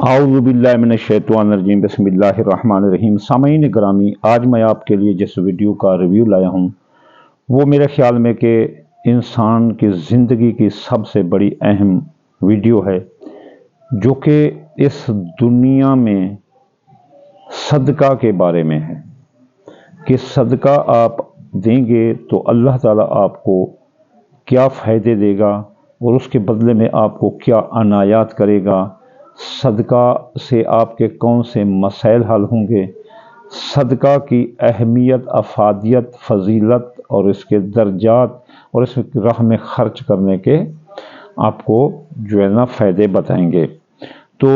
اعوذ باللہ من الشیطان الرجیم بسم اللہ الرحمن الرحیم۔ سامعین گرامی، آج میں آپ کے لیے جس ویڈیو کا ریویو لایا ہوں وہ میرے خیال میں کہ انسان کی زندگی کی سب سے بڑی اہم ویڈیو ہے، جو کہ اس دنیا میں صدقہ کے بارے میں ہے کہ صدقہ آپ دیں گے تو اللہ تعالیٰ آپ کو کیا فائدے دے گا اور اس کے بدلے میں آپ کو کیا عنایات کرے گا، صدقہ سے آپ کے کون سے مسائل حل ہوں گے، صدقہ کی اہمیت، افادیت، فضیلت اور اس کے درجات اور اس راہ میں خرچ کرنے کے آپ کو جو ہے نا فائدے بتائیں گے۔ تو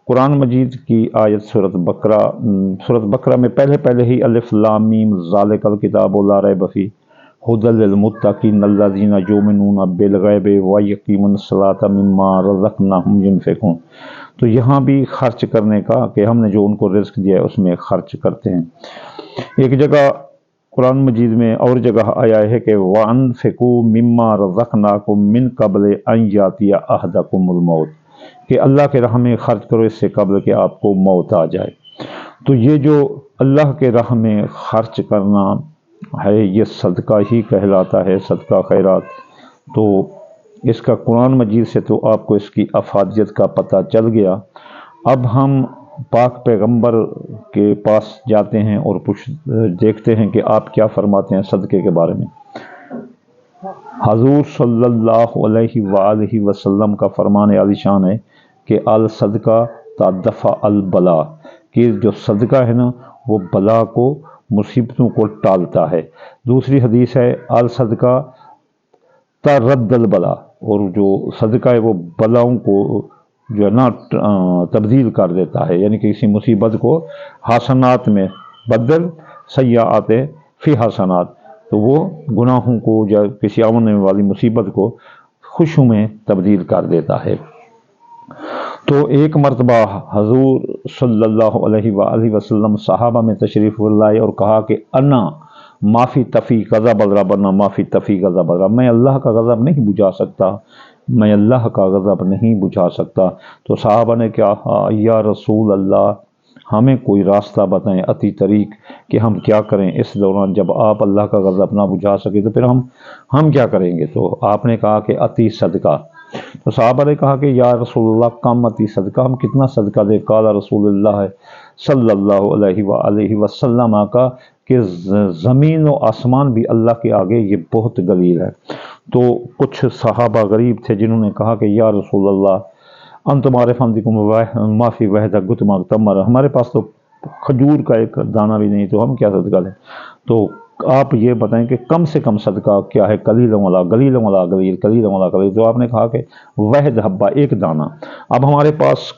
قرآن مجید کی آیت سورۃ بقرہ میں پہلے ہی الف لام میم ذالک الکتاب لا ریب فیہ ھدی للمتقین الذین یؤمنون بالغیب ویقیمون الصلاۃ مما رزقناہم ینفقون، تو یہاں بھی خرچ کرنے کا کہ ہم نے جو ان کو رزق دیا ہے اس میں خرچ کرتے ہیں۔ ایک جگہ قرآن مجید میں اور جگہ آیا ہے کہ وَأَنفِقُوا مِمَّا رَزَقْنَاكُم مِّن قَبْلِ أَن يَأْتِيَ أَحَدَكُمُ الْمَوْتُ، کہ اللہ کے راہ میں خرچ کرو اس سے قبل کہ آپ کو موت آ جائے۔ تو یہ جو اللہ کے راہ میں خرچ کرنا ہے یہ صدقہ ہی کہلاتا ہے، صدقہ خیرات۔ تو اس کا قرآن مجید سے تو آپ کو اس کی افادیت کا پتہ چل گیا۔ اب ہم پاک پیغمبر کے پاس جاتے ہیں اور دیکھتے ہیں کہ آپ کیا فرماتے ہیں صدقے کے بارے میں۔ حضور صلی اللہ علیہ وآلہ وسلم کا فرمان عالی شان ہے کہ الصدقہ تدفع البلا، کہ جو صدقہ ہے نا وہ بلا کو، مصیبتوں کو ٹالتا ہے۔ دوسری حدیث ہے الصدقہ ترد البلا، اور جو صدقہ ہے وہ بلاؤں کو جو ہے نا تبدیل کر دیتا ہے، یعنی کہ کسی مصیبت کو حسنات میں بدل سیئات فی حسنات، تو وہ گناہوں کو یا کسی آنے والی مصیبت کو خوشیوں میں تبدیل کر دیتا ہے۔ تو ایک مرتبہ حضور صلی اللہ علیہ وآلہ وسلم صحابہ میں تشریف لائے اور کہا کہ انا معافی تفی غضب ربنا معافی تفی غضب رب، میں اللہ کا غضب نہیں بجھا سکتا، میں اللہ کا غضب نہیں بجھا سکتا۔ تو صحابہ نے کہا یا رسول اللہ ہمیں کوئی راستہ بتائیں، اتی طریق، کہ ہم کیا کریں اس دوران جب آپ اللہ کا غضب نہ بجھا سکے تو پھر ہم کیا کریں گے؟ تو آپ نے کہا کہ اتی صدقہ۔ تو صحابہ نے کہا کہ یا رسول اللہ کم اتی صدقہ، ہم کتنا صدقہ دیں؟ قال رسول اللہ صلی اللہ علیہ وآلہ وسلم کا کہ زمین و آسمان بھی اللہ کے آگے یہ بہت قلیل ہے۔ تو کچھ صحابہ غریب تھے جنہوں نے کہا کہ یا رسول اللہ انتم عارف عندکم معافی وحدہ گتما تمر، ہمارے پاس تو کھجور کا ایک دانہ بھی نہیں، تو ہم کیا صدقہ دیں؟ تو آپ یہ بتائیں کہ کم سے کم صدقہ کیا ہے؟ قلیل ولا قلیل ولا قلیل قلیل ولا قلیل۔ تو آپ نے کہا کہ وحد حبہ، ایک دانہ۔ اب ہمارے پاس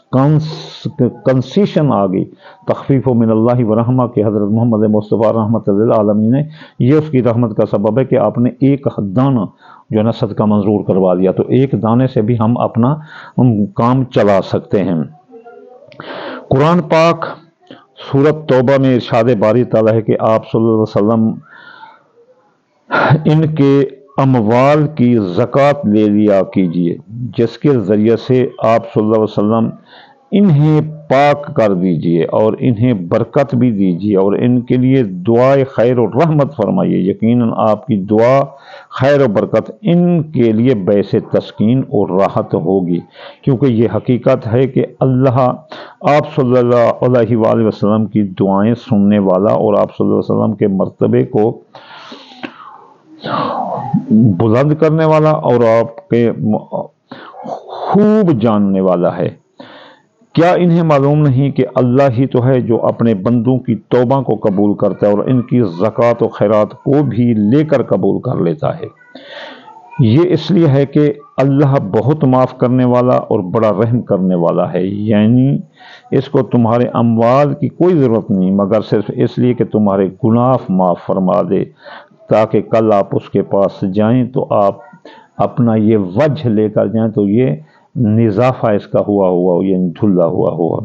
کنسیشن آ گئی، تخفیف من اللہ ورحمہ، کہ حضرت محمد مصطفیٰ رحمۃ للعالمین نے یہ اس کی رحمت کا سبب ہے کہ آپ نے ایک دانہ جو ہے نا صدقہ منظور کروا دیا، تو ایک دانے سے بھی ہم اپنا کام چلا سکتے ہیں۔ قرآن پاک سورۃ توبہ میں ارشاد باری تعالیٰ ہے کہ آپ صلی اللہ علیہ وسلم ان کے اموال کی زکوٰۃ لے لیا کیجیے، جس کے ذریعے سے آپ صلی اللہ علیہ وسلم انہیں پاک کر دیجیے اور انہیں برکت بھی دیجیے اور ان کے لیے دعائے خیر و رحمت فرمائیے، یقیناً آپ کی دعا خیر و برکت ان کے لیے باعث تسکین اور راحت ہوگی، کیونکہ یہ حقیقت ہے کہ اللہ آپ صلی اللہ علیہ وآلہ وسلم کی دعائیں سننے والا اور آپ صلی اللہ علیہ وسلم کے مرتبے کو بلند کرنے والا اور آپ کے خوب جاننے والا ہے۔ کیا انہیں معلوم نہیں کہ اللہ ہی تو ہے جو اپنے بندوں کی توبہ کو قبول کرتا ہے اور ان کی زکوٰۃ و خیرات کو بھی لے کر قبول کر لیتا ہے؟ یہ اس لیے ہے کہ اللہ بہت معاف کرنے والا اور بڑا رحم کرنے والا ہے، یعنی اس کو تمہارے اموال کی کوئی ضرورت نہیں مگر صرف اس لیے کہ تمہارے گناہ معاف فرما دے، تاکہ کل آپ اس کے پاس جائیں تو آپ اپنا یہ وجہ لے کر جائیں تو یہ نظافہ اس کا ہوا یہ دھلا ہوا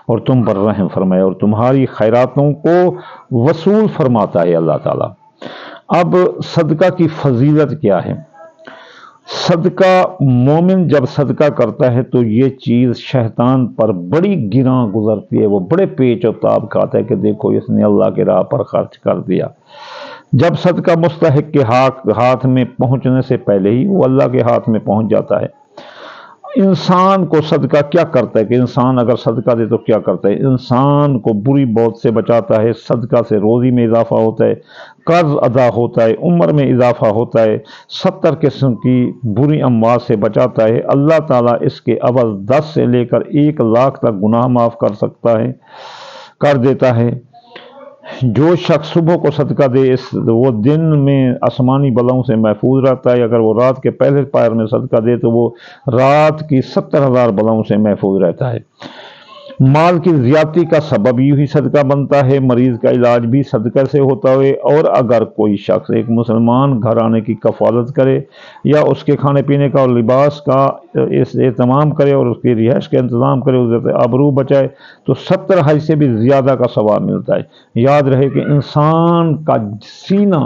اور تم پر رحم فرمائے اور تمہاری خیراتوں کو وصول فرماتا ہے اللہ تعالیٰ۔ اب صدقہ کی فضیلت کیا ہے؟ صدقہ مومن جب صدقہ کرتا ہے تو یہ چیز شیطان پر بڑی گراں گزرتی ہے، وہ بڑے پیچ و تاب کھاتا ہے کہ دیکھو اس نے اللہ کی راہ پر خرچ کر دیا۔ جب صدقہ مستحق کے ہاتھ میں پہنچنے سے پہلے ہی وہ اللہ کے ہاتھ میں پہنچ جاتا ہے۔ انسان کو صدقہ کیا کرتا ہے کہ انسان اگر صدقہ دے تو کیا کرتا ہے؟ انسان کو بری موت سے بچاتا ہے، صدقہ سے روزی میں اضافہ ہوتا ہے، قرض ادا ہوتا ہے، عمر میں اضافہ ہوتا ہے، 70 قسم کی بری اموات سے بچاتا ہے۔ اللہ تعالیٰ اس کے عوض 10 سے لے کر 1 لاکھ تک گناہ معاف کر دیتا ہے۔ جو شخص صبح کو صدقہ دے وہ دن میں آسمانی بلاؤں سے محفوظ رہتا ہے، اگر وہ رات کے پہلے پہر میں صدقہ دے تو وہ رات کی 70,000 بلاؤں سے محفوظ رہتا ہے۔ مال کی زیادتی کا سبب یوں ہی صدقہ بنتا ہے، مریض کا علاج بھی صدقہ سے ہوتا ہے، اور اگر کوئی شخص ایک مسلمان گھر آنے کی کفالت کرے یا اس کے کھانے پینے کا اور لباس کا اہتمام کرے اور اس کی رہائش کا انتظام کرے، اس سے آبرو بچائے تو 70 حج سے بھی زیادہ کا ثواب ملتا ہے۔ یاد رہے کہ انسان کا سینہ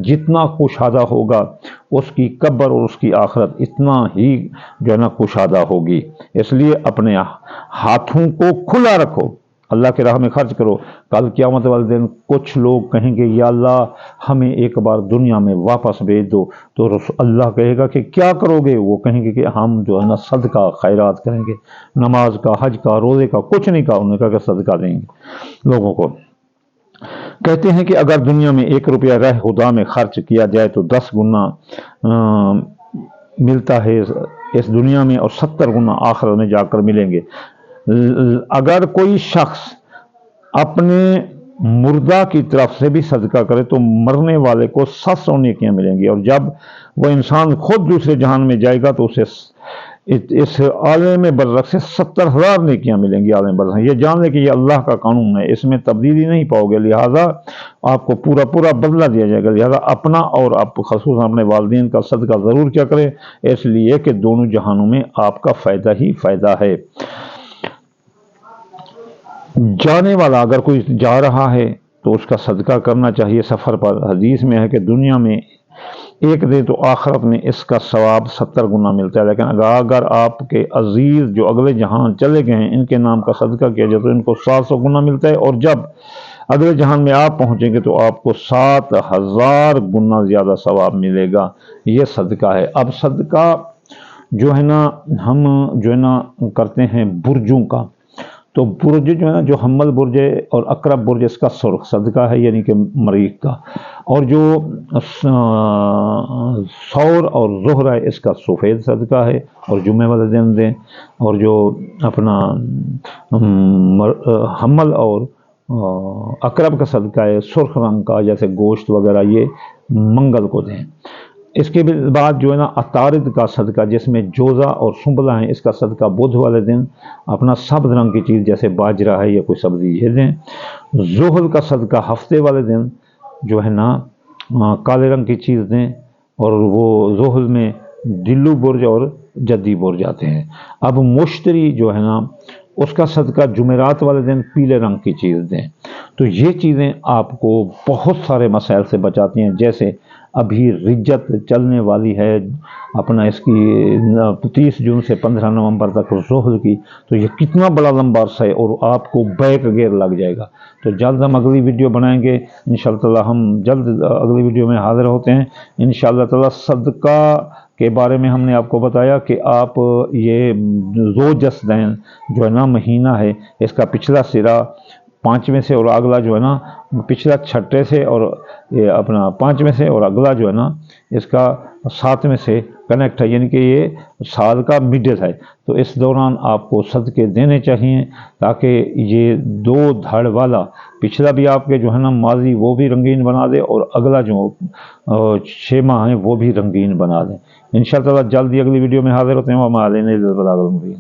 جتنا کشادہ ہوگا اس کی قبر اور اس کی آخرت اتنا ہی جو ہے نا کشادہ ہوگی۔ اس لیے اپنے ہاتھوں کو کھلا رکھو، اللہ کے راہ میں خرچ کرو۔ کل قیامت والے دن کچھ لوگ کہیں گے یا اللہ ہمیں ایک بار دنیا میں واپس بھیج دو، تو اللہ کہے گا کہ کیا کرو گے؟ وہ کہیں گے کہ ہم جو ہے نا صدقہ خیرات کریں گے، نماز کا، حج کا، روزے کا کچھ نہیں کہا، انہوں نے کہا کہ صدقہ دیں گے لوگوں کو۔ کہتے ہیں کہ اگر دنیا میں 1 روپیہ راہ خدا میں خرچ کیا جائے تو 10 گنا ملتا ہے اس دنیا میں اور 70 گنا آخرت میں جا کر ملیں گے۔ اگر کوئی شخص اپنے مردہ کی طرف سے بھی صدقہ کرے تو مرنے والے کو 700 نیکیاں ملیں گی، اور جب وہ انسان خود دوسرے جہان میں جائے گا تو اسے اس عالم برزخ سے 70,000 نیکیاں ملیں گی۔ عالم برزخ یہ جان لے کہ یہ اللہ کا قانون ہے، اس میں تبدیلی نہیں پاؤ گے، لہذا آپ کو پورا بدلہ دیا جائے گا۔ لہذا اپنا اور آپ خصوصاً اپنے والدین کا صدقہ ضرور کیا کریں، اس لیے کہ دونوں جہانوں میں آپ کا فائدہ ہی فائدہ ہے۔ جانے والا اگر کوئی جا رہا ہے تو اس کا صدقہ کرنا چاہیے سفر پر۔ حدیث میں ہے کہ دنیا میں 1 دے تو آخرت میں اس کا ثواب 70 گنا ملتا ہے، لیکن اگر آپ کے عزیز جو اگلے جہان چلے گئے ہیں ان کے نام کا صدقہ کیا جائے تو ان کو 700 گنا ملتا ہے، اور جب اگلے جہان میں آپ پہنچیں گے تو آپ کو 7,000 گنا زیادہ ثواب ملے گا۔ یہ صدقہ ہے۔ اب صدقہ جو ہے نا ہم جو ہے نا کرتے ہیں برجوں کا، تو برج جو ہے نا جو حمل برج اور اقرب برج اس کا سرخ صدقہ ہے، یعنی کہ مریخ کا، اور جو ثور اور زہرہ ہے اس کا سفید صدقہ ہے اور جمعے والے دن دیں، اور جو اپنا حمل اور اقرب کا صدقہ ہے سرخ رنگ کا جیسے گوشت وغیرہ یہ منگل کو دیں۔ اس کے بعد جو ہے نا عطارد کا صدقہ جس میں جوزہ اور سنبلہ ہیں اس کا صدقہ بدھ والے دن اپنا سبز رنگ کی چیز جیسے باجرہ ہے یا کوئی سبزی یہ دیں۔ زحل کا صدقہ ہفتے والے دن جو ہے نا کالے رنگ کی چیز دیں، اور وہ زحل میں دلو برج اور جدی برج آتے ہیں۔ اب مشتری جو ہے نا اس کا صدقہ جمعرات والے دن پیلے رنگ کی چیز دیں۔ تو یہ چیزیں آپ کو بہت سارے مسائل سے بچاتی ہیں، جیسے ابھی رجت چلنے والی ہے اپنا اس کی 30 جون سے 15 نومبر تک زحل کی، تو یہ کتنا بڑا لمبا عرصہ ہے اور آپ کو بیک گیئر لگ جائے گا۔ تو جلد ہم اگلی ویڈیو بنائیں گے انشاءاللہ، ہم جلد اگلی ویڈیو میں حاضر ہوتے ہیں انشاءاللہ تعالی۔ صدقہ کے بارے میں ہم نے آپ کو بتایا کہ آپ یہ ذو جسدین جو ہے نا مہینہ ہے اس کا پچھلا سرا 5ویں سے اور اگلا جو ہے نا پچھلا 6 سے اور اپنا 5ویں سے اور اگلا جو ہے نا اس کا 7ویں سے کنیکٹ ہے، یعنی کہ یہ سال کا مڈل ہے۔ تو اس دوران آپ کو صدقے دینے چاہیے تاکہ یہ 2 دھڑ والا پچھلا بھی آپ کے جو ہے نا ماضی وہ بھی رنگین بنا دے اور اگلا جو 6 ماہ ہیں وہ بھی رنگین بنا دیں۔ انشاءاللہ جلدی اگلی ویڈیو میں حاضر ہوتے ہیں۔ وما علینا الا البلاغ المبین۔